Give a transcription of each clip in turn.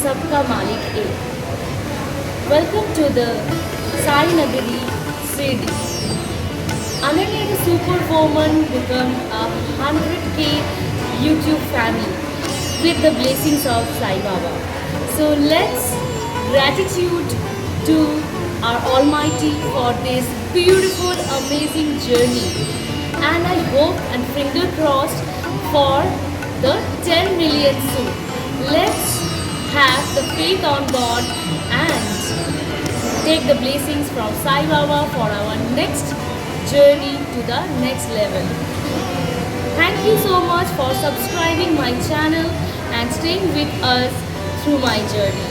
सबका मालिक एक. Welcome to the Sai Nagari City. Ananya the superwoman become a 100K YouTube family with the blessings of Sai Baba. So let's gratitude to our Almighty for this beautiful, amazing journey. And I hope and finger crossed for the 10 million soon. Let's have the faith on God and take the blessings from Sai Baba for our next journey to the next level. Thank you so much for subscribing my channel and staying with us through my journey.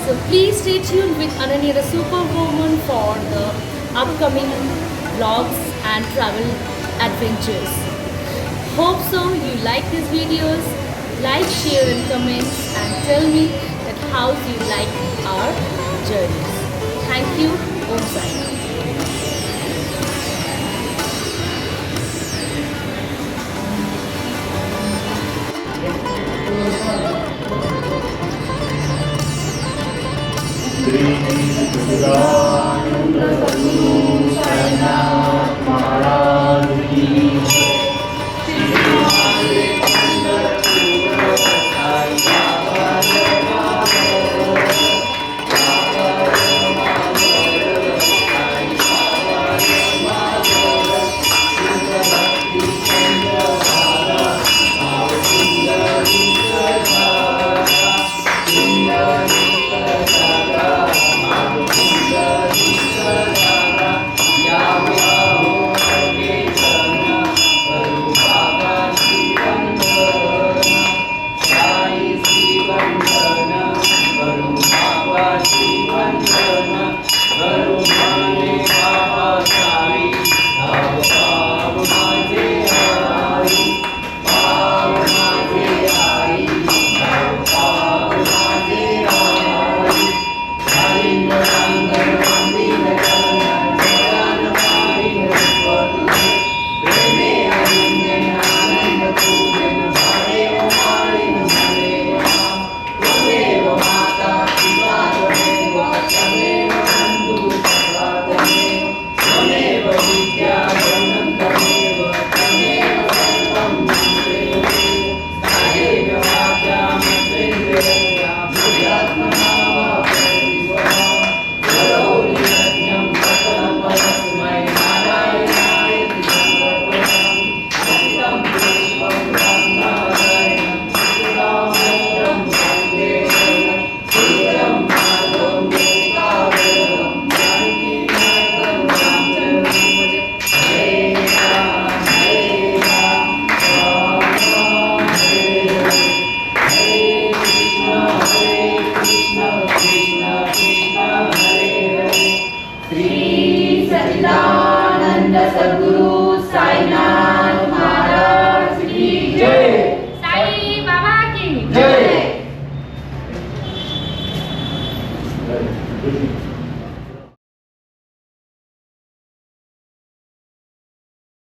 So please stay tuned with Ananya the Superwoman for the upcoming vlogs and travel adventures. Hope so you like these videos. Like, share and comment and tell me that how you like our journeys. Thank you. Om Sai Ram. सच्चिदानंद सद्गुरु साईनाथ महाराज की जय. साई बाबा की जय.